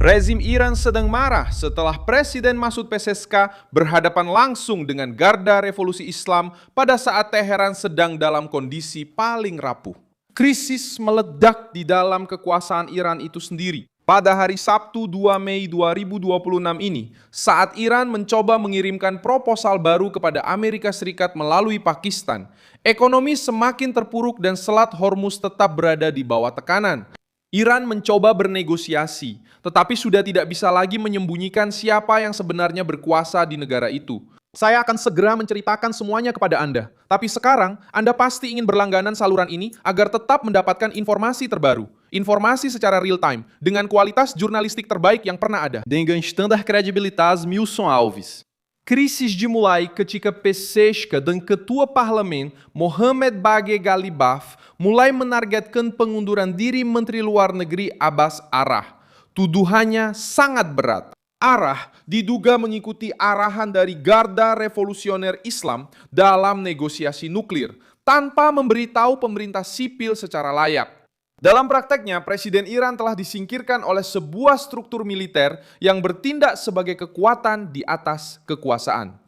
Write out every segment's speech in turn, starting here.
Rezim Iran sedang marah setelah Presiden Masoud Pezeshkian berhadapan langsung dengan Garda Revolusi Islam pada saat Teheran sedang dalam kondisi paling rapuh. Krisis meledak di dalam kekuasaan Iran itu sendiri. Pada hari Sabtu 2 Mei 2026 ini, saat Iran mencoba mengirimkan proposal baru kepada Amerika Serikat melalui Pakistan, ekonomi semakin terpuruk dan Selat Hormuz tetap berada di bawah tekanan. Iran mencoba bernegosiasi, tetapi sudah tidak bisa lagi menyembunyikan siapa yang sebenarnya berkuasa di negara itu. Saya akan segera menceritakan semuanya kepada Anda, tapi sekarang Anda pasti ingin berlangganan saluran ini agar tetap mendapatkan informasi terbaru. Informasi secara real-time, dengan kualitas jurnalistik terbaik yang pernah ada. Dengan standar kredibilitas Wilson Alves. Krisis dimulai ketika Pezeshkian dan Ketua Parlemen Mohammad Bagher Ghalibaf mulai menargetkan pengunduran diri Menteri Luar Negeri Abbas Arah. Tuduhannya sangat berat. Arah diduga mengikuti arahan dari Garda Revolusioner Islam dalam negosiasi nuklir tanpa memberitahu pemerintah sipil secara layak. Dalam prakteknya, Presiden Iran telah disingkirkan oleh sebuah struktur militer yang bertindak sebagai kekuatan di atas kekuasaan.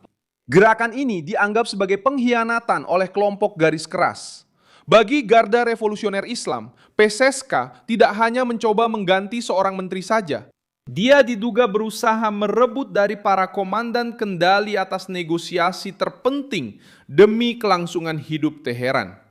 Gerakan ini dianggap sebagai pengkhianatan oleh kelompok garis keras. Bagi Garda Revolusioner Islam, Pezeshkian tidak hanya mencoba mengganti seorang menteri saja. Dia diduga berusaha merebut dari para komandan kendali atas negosiasi terpenting demi kelangsungan hidup Teheran.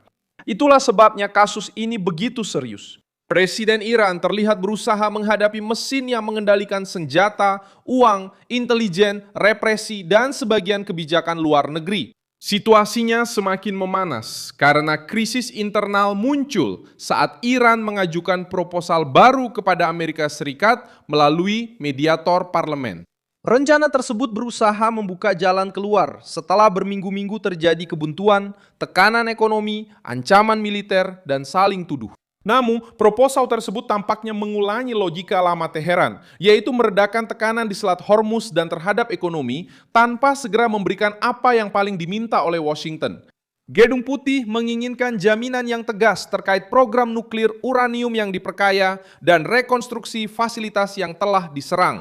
Itulah sebabnya kasus ini begitu serius. Presiden Iran terlihat berusaha menghadapi mesin yang mengendalikan senjata, uang, intelijen, represi, dan sebagian kebijakan luar negeri. Situasinya semakin memanas karena krisis internal muncul saat Iran mengajukan proposal baru kepada Amerika Serikat melalui mediator parlemen. Rencana tersebut berusaha membuka jalan keluar setelah berminggu-minggu terjadi kebuntuan, tekanan ekonomi, ancaman militer, dan saling tuduh. Namun, proposal tersebut tampaknya mengulangi logika lama Teheran, yaitu meredakan tekanan di Selat Hormuz dan terhadap ekonomi tanpa segera memberikan apa yang paling diminta oleh Washington. Gedung Putih menginginkan jaminan yang tegas terkait program nuklir uranium yang diperkaya dan rekonstruksi fasilitas yang telah diserang.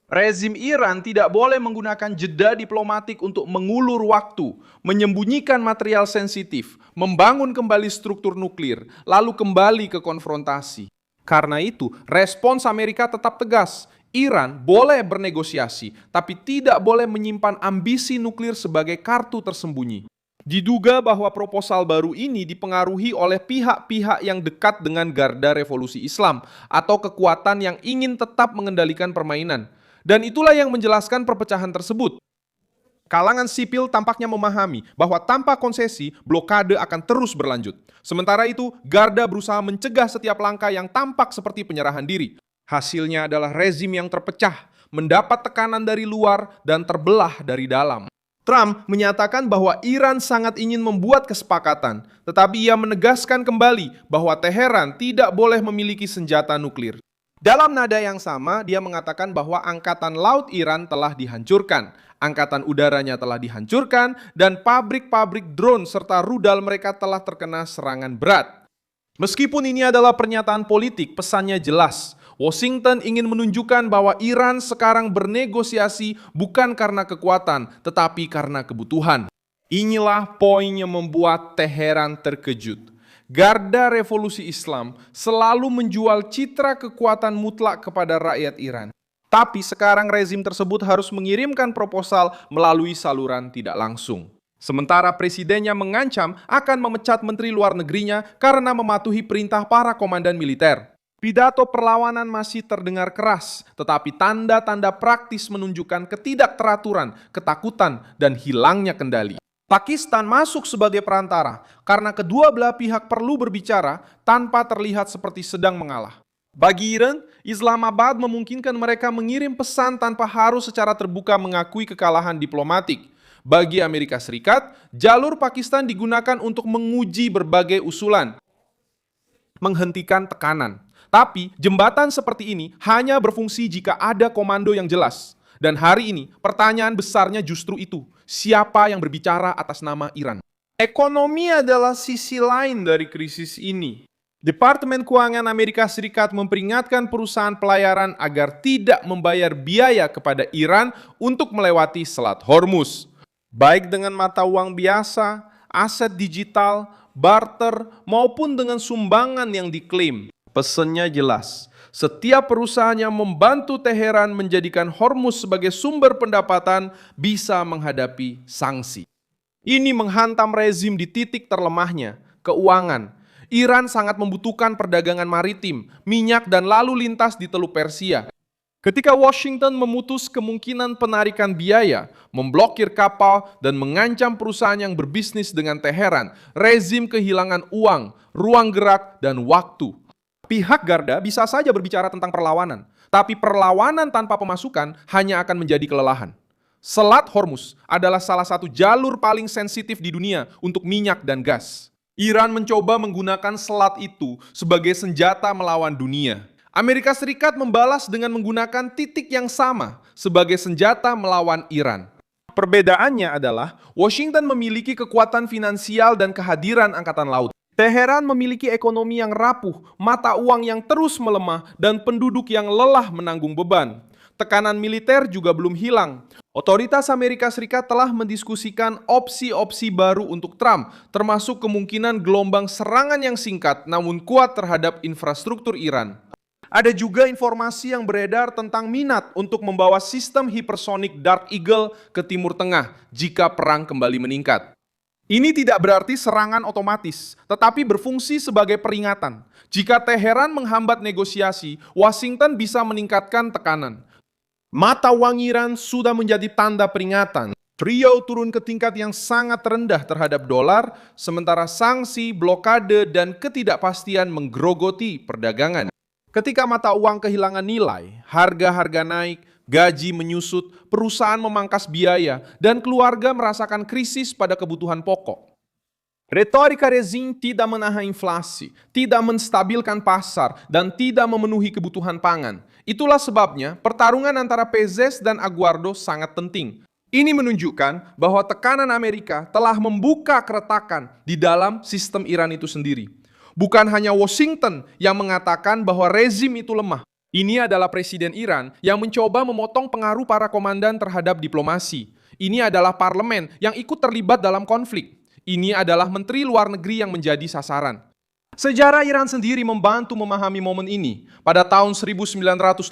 Rezim Iran tidak boleh menggunakan jeda diplomatik untuk mengulur waktu, menyembunyikan material sensitif, membangun kembali struktur nuklir, lalu kembali ke konfrontasi. Karena itu, respons Amerika tetap tegas. Iran boleh bernegosiasi, tapi tidak boleh menyimpan ambisi nuklir sebagai kartu tersembunyi. Diduga bahwa proposal baru ini dipengaruhi oleh pihak-pihak yang dekat dengan Garda Revolusi Islam atau kekuatan yang ingin tetap mengendalikan permainan. Dan itulah yang menjelaskan perpecahan tersebut. Kalangan sipil tampaknya memahami bahwa tanpa konsesi, blokade akan terus berlanjut. Sementara itu, Garda berusaha mencegah setiap langkah yang tampak seperti penyerahan diri. Hasilnya adalah rezim yang terpecah, mendapat tekanan dari luar dan terbelah dari dalam. Trump menyatakan bahwa Iran sangat ingin membuat kesepakatan, tetapi ia menegaskan kembali bahwa Teheran tidak boleh memiliki senjata nuklir. Dalam nada yang sama, dia mengatakan bahwa Angkatan Laut Iran telah dihancurkan, Angkatan Udaranya telah dihancurkan, dan pabrik-pabrik drone serta rudal mereka telah terkena serangan berat. Meskipun ini adalah pernyataan politik, pesannya jelas. Washington ingin menunjukkan bahwa Iran sekarang bernegosiasi bukan karena kekuatan, tetapi karena kebutuhan. Inilah poin yang membuat Teheran terkejut. Garda Revolusi Islam selalu menjual citra kekuatan mutlak kepada rakyat Iran. Tapi sekarang rezim tersebut harus mengirimkan proposal melalui saluran tidak langsung. Sementara presidennya mengancam akan memecat menteri luar negerinya karena mematuhi perintah para komandan militer. Pidato perlawanan masih terdengar keras, tetapi tanda-tanda praktis menunjukkan ketidakteraturan, ketakutan, dan hilangnya kendali. Pakistan masuk sebagai perantara karena kedua belah pihak perlu berbicara tanpa terlihat seperti sedang mengalah. Bagi Iran, Islamabad memungkinkan mereka mengirim pesan tanpa harus secara terbuka mengakui kekalahan diplomatik. Bagi Amerika Serikat, jalur Pakistan digunakan untuk menguji berbagai usulan, menghentikan tekanan. Tapi jembatan seperti ini hanya berfungsi jika ada komando yang jelas. Dan hari ini, pertanyaan besarnya justru itu. Siapa yang berbicara atas nama Iran? Ekonomi adalah sisi lain dari krisis ini. Departemen Keuangan Amerika Serikat memperingatkan perusahaan pelayaran agar tidak membayar biaya kepada Iran untuk melewati Selat Hormuz, baik dengan mata uang biasa, aset digital, barter, maupun dengan sumbangan yang diklaim. Pesannya jelas, setiap perusahaan yang membantu Teheran menjadikan Hormuz sebagai sumber pendapatan bisa menghadapi sanksi. Ini menghantam rezim di titik terlemahnya, keuangan. Iran sangat membutuhkan perdagangan maritim, minyak dan lalu lintas di Teluk Persia. Ketika Washington memutus kemungkinan penarikan biaya, memblokir kapal, dan mengancam perusahaan yang berbisnis dengan Teheran, rezim kehilangan uang, ruang gerak, dan waktu. Pihak Garda bisa saja berbicara tentang perlawanan, tapi perlawanan tanpa pemasukan hanya akan menjadi kelelahan. Selat Hormuz adalah salah satu jalur paling sensitif di dunia untuk minyak dan gas. Iran mencoba menggunakan selat itu sebagai senjata melawan dunia. Amerika Serikat membalas dengan menggunakan titik yang sama sebagai senjata melawan Iran. Perbedaannya adalah Washington memiliki kekuatan finansial dan kehadiran angkatan laut. Teheran memiliki ekonomi yang rapuh, mata uang yang terus melemah, dan penduduk yang lelah menanggung beban. Tekanan militer juga belum hilang. Otoritas Amerika Serikat telah mendiskusikan opsi-opsi baru untuk Trump, termasuk kemungkinan gelombang serangan yang singkat namun kuat terhadap infrastruktur Iran. Ada juga informasi yang beredar tentang minat untuk membawa sistem hipersonik Dark Eagle ke Timur Tengah jika perang kembali meningkat. Ini tidak berarti serangan otomatis, tetapi berfungsi sebagai peringatan. Jika Teheran menghambat negosiasi, Washington bisa meningkatkan tekanan. Mata uang Iran sudah menjadi tanda peringatan. Riau turun ke tingkat yang sangat rendah terhadap dolar, sementara sanksi, blokade, dan ketidakpastian menggerogoti perdagangan. Ketika mata uang kehilangan nilai, harga-harga naik, gaji menyusut, perusahaan memangkas biaya, dan keluarga merasakan krisis pada kebutuhan pokok. Retorika rezim tidak menahan inflasi, tidak menstabilkan pasar, dan tidak memenuhi kebutuhan pangan. Itulah sebabnya pertarungan antara Pezes dan Aguardo sangat penting. Ini menunjukkan bahwa tekanan Amerika telah membuka keretakan di dalam sistem Iran itu sendiri. Bukan hanya Washington yang mengatakan bahwa rezim itu lemah. Ini adalah Presiden Iran yang mencoba memotong pengaruh para komandan terhadap diplomasi. Ini adalah parlemen yang ikut terlibat dalam konflik. Ini adalah Menteri Luar Negeri yang menjadi sasaran. Sejarah Iran sendiri membantu memahami momen ini. Pada tahun 1988,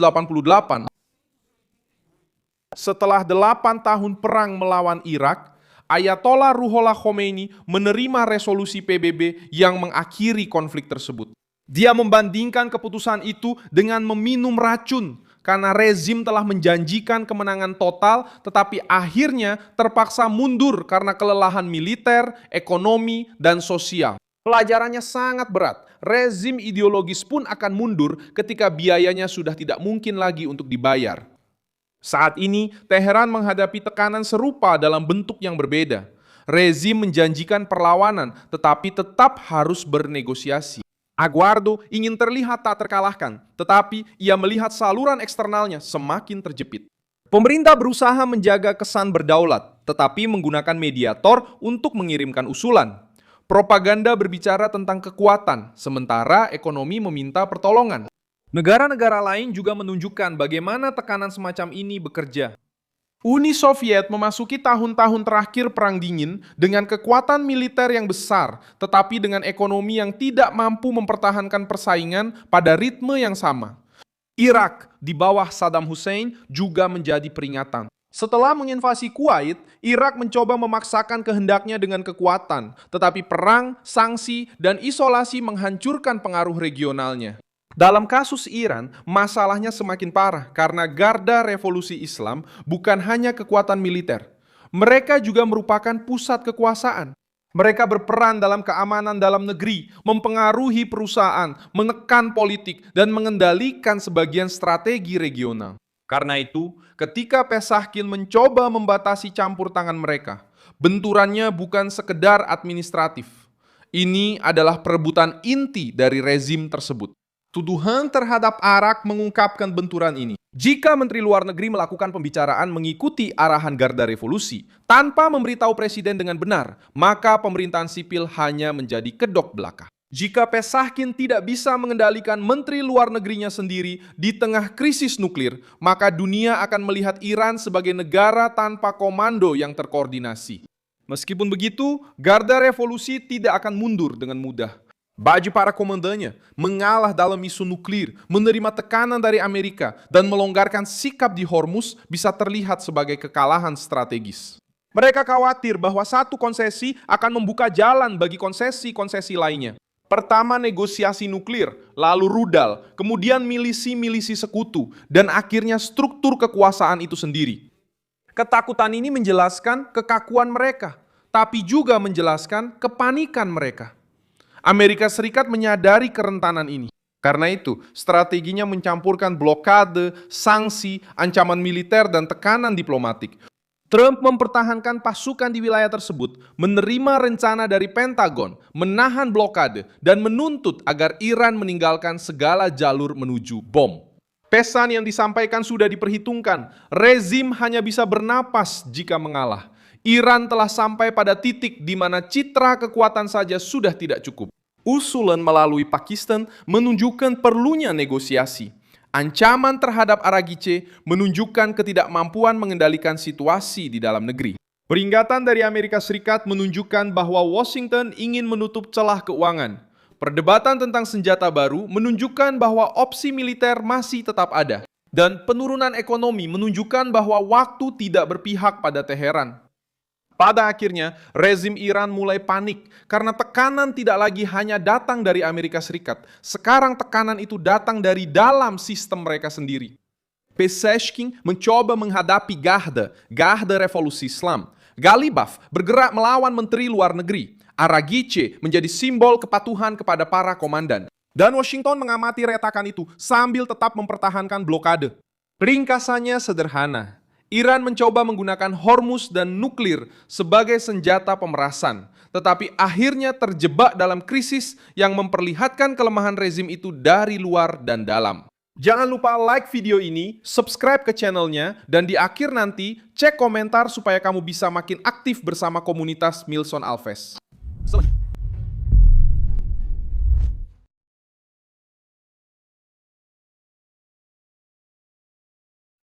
setelah 8 tahun perang melawan Irak, Ayatollah Ruhollah Khomeini menerima resolusi PBB yang mengakhiri konflik tersebut. Dia membandingkan keputusan itu dengan meminum racun karena rezim telah menjanjikan kemenangan total tetapi akhirnya terpaksa mundur karena kelelahan militer, ekonomi, dan sosial. Pelajarannya sangat berat. Rezim ideologis pun akan mundur ketika biayanya sudah tidak mungkin lagi untuk dibayar. Saat ini, Teheran menghadapi tekanan serupa dalam bentuk yang berbeda. Rezim menjanjikan perlawanan, tetapi tetap harus bernegosiasi. Aguardo ingin terlihat tak terkalahkan, tetapi ia melihat saluran eksternalnya semakin terjepit. Pemerintah berusaha menjaga kesan berdaulat, tetapi menggunakan mediator untuk mengirimkan usulan. Propaganda berbicara tentang kekuatan, sementara ekonomi meminta pertolongan. Negara-negara lain juga menunjukkan bagaimana tekanan semacam ini bekerja. Uni Soviet memasuki tahun-tahun terakhir Perang Dingin dengan kekuatan militer yang besar, tetapi dengan ekonomi yang tidak mampu mempertahankan persaingan pada ritme yang sama. Irak di bawah Saddam Hussein juga menjadi peringatan. Setelah menginvasi Kuwait, Irak mencoba memaksakan kehendaknya dengan kekuatan, tetapi perang, sanksi, dan isolasi menghancurkan pengaruh regionalnya. Dalam kasus Iran, masalahnya semakin parah karena Garda Revolusi Islam bukan hanya kekuatan militer. Mereka juga merupakan pusat kekuasaan. Mereka berperan dalam keamanan dalam negeri, mempengaruhi perusahaan, menekan politik, dan mengendalikan sebagian strategi regional. Karena itu, ketika Pesachkin mencoba membatasi campur tangan mereka, benturannya bukan sekedar administratif. Ini adalah perebutan inti dari rezim tersebut. Tuduhan terhadap Arak mengungkapkan benturan ini. Jika Menteri Luar Negeri melakukan pembicaraan mengikuti arahan Garda Revolusi tanpa memberitahu Presiden dengan benar, maka pemerintahan sipil hanya menjadi kedok belaka. Jika Pesachkin tidak bisa mengendalikan menteri luar negerinya sendiri di tengah krisis nuklir, maka dunia akan melihat Iran sebagai negara tanpa komando yang terkoordinasi. Meskipun begitu, garda revolusi tidak akan mundur dengan mudah. Bagi para komandannya, mengalah dalam isu nuklir, menerima tekanan dari Amerika, dan melonggarkan sikap di Hormuz bisa terlihat sebagai kekalahan strategis. Mereka khawatir bahwa satu konsesi akan membuka jalan bagi konsesi-konsesi lainnya. Pertama negosiasi nuklir, lalu rudal, kemudian milisi-milisi sekutu, dan akhirnya struktur kekuasaan itu sendiri. Ketakutan ini menjelaskan kekakuan mereka, tapi juga menjelaskan kepanikan mereka. Amerika Serikat menyadari kerentanan ini. Karena itu, strateginya mencampurkan blokade, sanksi, ancaman militer, dan tekanan diplomatik. Trump mempertahankan pasukan di wilayah tersebut, menerima rencana dari Pentagon, menahan blokade, dan menuntut agar Iran meninggalkan segala jalur menuju bom. Pesan yang disampaikan sudah diperhitungkan, rezim hanya bisa bernapas jika mengalah. Iran telah sampai pada titik di mana citra kekuatan saja sudah tidak cukup. Usulan melalui Pakistan menunjukkan perlunya negosiasi. Ancaman terhadap Araghche menunjukkan ketidakmampuan mengendalikan situasi di dalam negeri. Peringatan dari Amerika Serikat menunjukkan bahwa Washington ingin menutup celah keuangan. Perdebatan tentang senjata baru menunjukkan bahwa opsi militer masih tetap ada. Dan penurunan ekonomi menunjukkan bahwa waktu tidak berpihak pada Teheran. Pada akhirnya, rezim Iran mulai panik karena tekanan tidak lagi hanya datang dari Amerika Serikat. Sekarang tekanan itu datang dari dalam sistem mereka sendiri. Pesachkin mencoba menghadapi Garda Revolusi Islam. Galibaf bergerak melawan menteri luar negeri. Araghche menjadi simbol kepatuhan kepada para komandan. Dan Washington mengamati retakan itu sambil tetap mempertahankan blokade. Ringkasannya sederhana. Iran mencoba menggunakan Hormuz dan nuklir sebagai senjata pemerasan, tetapi akhirnya terjebak dalam krisis yang memperlihatkan kelemahan rezim itu dari luar dan dalam. Jangan lupa like video ini, subscribe ke channelnya, dan di akhir nanti cek komentar supaya kamu bisa makin aktif bersama komunitas Milson Alves.